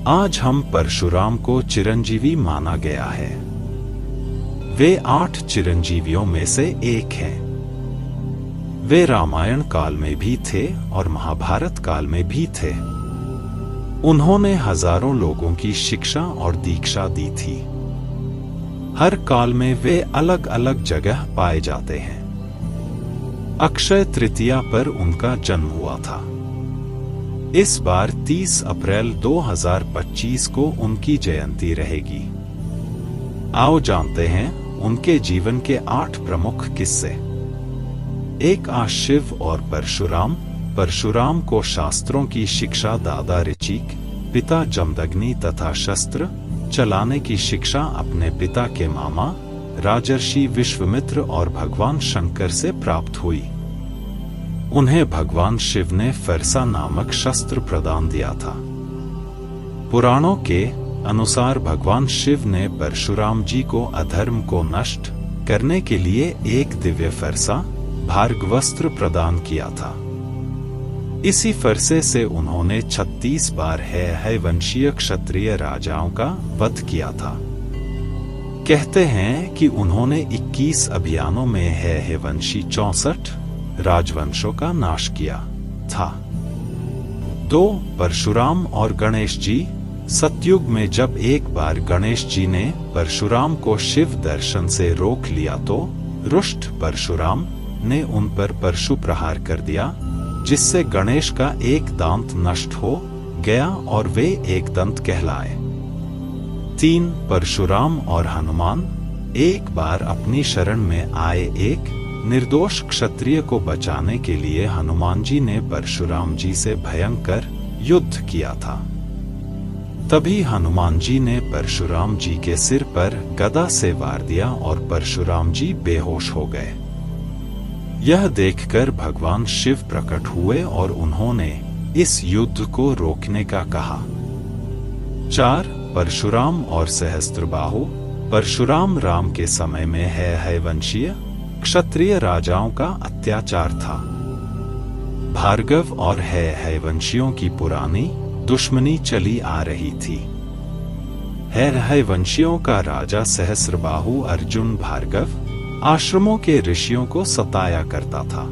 आज हम परशुराम को चिरंजीवी माना गया है। वे 8 चिरंजीवियों में से एक हैं। वे रामायण काल में भी थे और महाभारत काल में भी थे। उन्होंने हजारों लोगों की शिक्षा और दीक्षा दी थी। हर काल में वे अलग अलग जगह पाए जाते हैं। अक्षय तृतीया पर उनका जन्म हुआ था। इस बार 30 अप्रैल 2025 को उनकी जयंती रहेगी। आओ जानते हैं उनके जीवन के 8 प्रमुख किस्से। 1 शिव और परशुराम। परशुराम को शास्त्रों की शिक्षा दादा ऋचिक, पिता जमदग्नि तथा शस्त्र चलाने की शिक्षा अपने पिता के मामा राजर्षि विश्वामित्र और भगवान शंकर से प्राप्त हुई। उन्हें भगवान शिव ने फरसा नामक शस्त्र प्रदान दिया था। पुराणों के अनुसार भगवान शिव ने परशुराम जी को अधर्म को नष्ट करने के लिए एक दिव्य फरसा भार्गवस्त्र प्रदान किया था। इसी फरसे से उन्होंने 36 बार है वंशीय क्षत्रिय राजाओं का वध किया था। कहते हैं कि उन्होंने 21 अभियानों में है वंशी 64 राजवंशों का नाश किया था। 2 परशुराम और गणेश जी। सतयुग में जब एक बार गणेश जी ने परशुराम को शिव दर्शन से रोक लिया तो रुष्ट परशुराम ने उन पर परशु प्रहार कर दिया, जिससे गणेश का एक दांत नष्ट हो गया और वे एक दंत कहलाए। 3 परशुराम और हनुमान। एक बार अपनी शरण में आए एक निर्दोष क्षत्रिय को बचाने के लिए हनुमान जी ने परशुराम जी से भयंकर युद्ध किया था। तभी हनुमान जी ने परशुराम जी के सिर पर गदा से वार दिया और परशुराम जी बेहोश हो गए। यह देखकर भगवान शिव प्रकट हुए और उन्होंने इस युद्ध को रोकने का कहा। 4 परशुराम और सहस्त्रबाहु। परशुराम राम के समय में है वंशीय क्षत्रिय राजाओं का अत्याचार था। भार्गव और है वंशियों की पुरानी दुश्मनी चली आ रही थी। है वंशियों का राजा सहस्त्रबाहु अर्जुन भार्गव आश्रमों के ऋषियों को सताया करता था।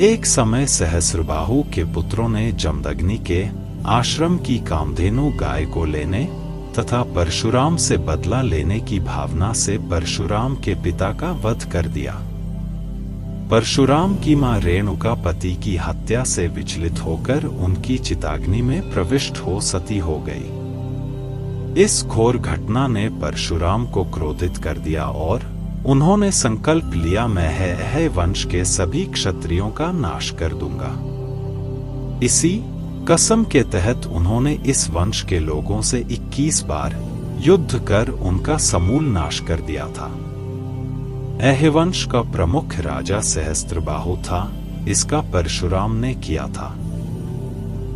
एक समय सहस्त्रबाहु के पुत्रों ने जमदग्नि के आश्रम की कामधेनु गाय को लेने तथा परशुराम से बदला लेने की भावना से परशुराम के पिता का वध कर दिया। परशुराम की मां रेणुका पति की हत्या से विचलित होकर उनकी चिताग्नि में प्रविष्ट हो सती हो गई। इस घोर घटना ने परशुराम को क्रोधित कर दिया और उन्होंने संकल्प लिया, मैं है वंश के सभी क्षत्रियों का नाश कर दूंगा। इसी कसम के तहत उन्होंने इस वंश के लोगों से 21 बार युद्ध कर उनका समूल नाश कर दिया था। वंश का प्रमुख राजा सहस्त्रबाहु था। इसका परशुराम ने किया था।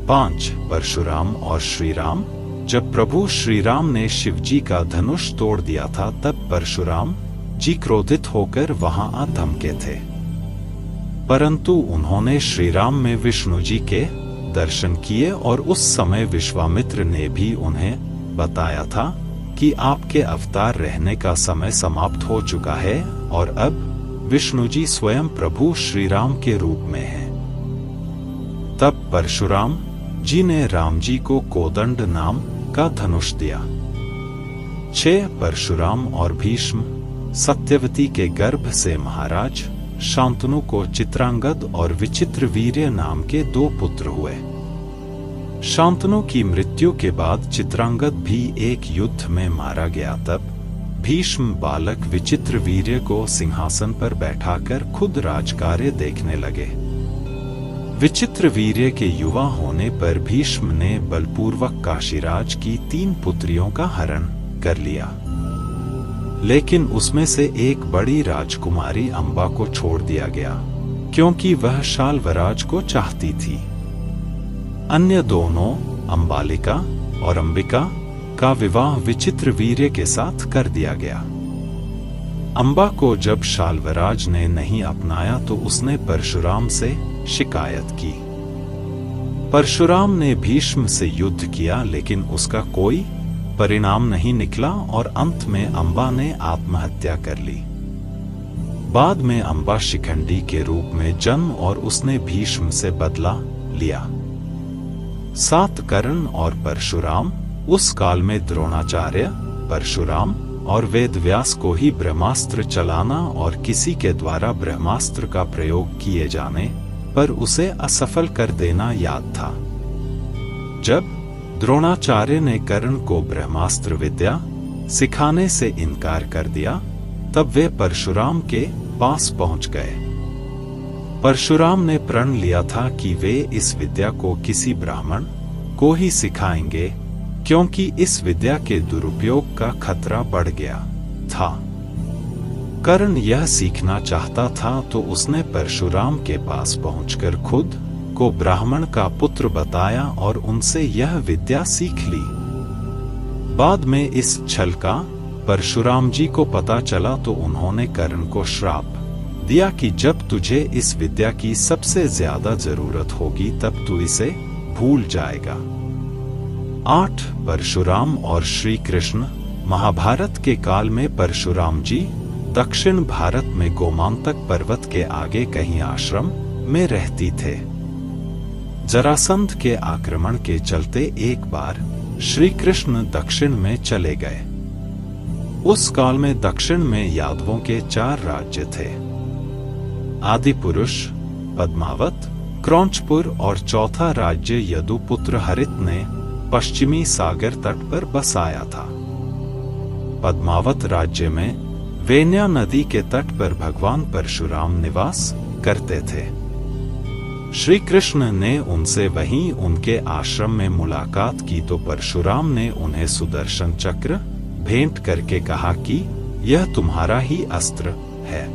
5 परशुराम और श्रीराम। जब प्रभु श्रीराम ने शिवजी का धनुष तोड़ दिया था तब परशुराम जी क्रोधित होकर वहां आ धमके थे, परंतु उन्होंने श्रीराम में विष्णु जी के दर्शन किए और उस समय विश्वामित्र ने भी उन्हें बताया था कि आपके अवतार रहने का समय समाप्त हो चुका है और अब विष्णु जी स्वयं प्रभु श्रीराम के रूप में हैं। तब परशुराम जी ने राम जी को कोदंड नाम का धनुष दिया। 6 परशुराम और भीष्म। सत्यवती के गर्भ से महाराज शांतनु को चित्रांगद और विचित्रवीर्य नाम के 2 पुत्र हुए। शांतनु की मृत्यु के बाद चित्रांगद भी एक युद्ध में मारा गया। तब भीष्म बालक विचित्रवीर्य को सिंहासन पर बैठाकर खुद राजकार्य देखने लगे। विचित्रवीर्य के युवा होने पर भीष्म ने बलपूर्वक काशीराज की 3 पुत्रियों का हरण कर लिया, लेकिन उसमें से एक बड़ी राजकुमारी अंबा को छोड़ दिया गया क्योंकि वह शाल्वराज को चाहती थी। अन्य दोनों अंबालिका और अंबिका का विवाह विचित्रवीर्य के साथ कर दिया गया। अंबा को जब शाल्वराज ने नहीं अपनाया तो उसने परशुराम से शिकायत की। परशुराम ने भीष्म से युद्ध किया, लेकिन उसका कोई परिणाम नहीं निकला और अंत में अंबा ने आत्महत्या कर ली। बाद में अंबा शिखंडी के रूप में जन्म और उसने भीष्म से बदला लिया। 7 कर्ण और परशुराम। उस काल में द्रोणाचार्य, परशुराम और वेदव्यास को ही ब्रह्मास्त्र चलाना और किसी के द्वारा ब्रह्मास्त्र का प्रयोग किए जाने पर उसे असफल कर देना याद था। जब द्रोणाचार्य ने कर्ण को ब्रह्मास्त्र विद्या सिखाने से इनकार कर दिया, तब वे परशुराम के पास पहुंच गए। परशुराम ने प्रण लिया था कि वे इस विद्या को किसी ब्राह्मण को ही सिखाएंगे, क्योंकि इस विद्या के दुरुपयोग का खतरा बढ़ गया था। कर्ण यह सीखना चाहता था तो उसने परशुराम के पास पहुंचकर खुद को ब्राह्मण का पुत्र बताया और उनसे यह विद्या सीख ली। बाद में इस छल का परशुराम जी को पता चला तो उन्होंने कर्ण को श्राप दिया कि जब तुझे इस विद्या की सबसे ज्यादा जरूरत होगी तब तू इसे भूल जाएगा। 8 परशुराम और श्री कृष्ण। महाभारत के काल में परशुराम जी दक्षिण भारत में गोमांतक पर्वत के आगे कहीं आश्रम में रहती थे। जरासंध के आक्रमण के चलते एक बार श्री कृष्ण दक्षिण में चले गए। उस काल में दक्षिण में यादवों के 4 राज्य थे, आदिपुरुष, पद्मावत, क्रौंचपुर और चौथा राज्य यदुपुत्र हरित ने पश्चिमी सागर तट पर बसाया था। पद्मावत राज्य में वेन्या नदी के तट पर भगवान परशुराम निवास करते थे। श्री कृष्ण ने उनसे वहीं उनके आश्रम में मुलाकात की तो परशुराम ने उन्हें सुदर्शन चक्र भेंट करके कहा कि यह तुम्हारा ही अस्त्र है।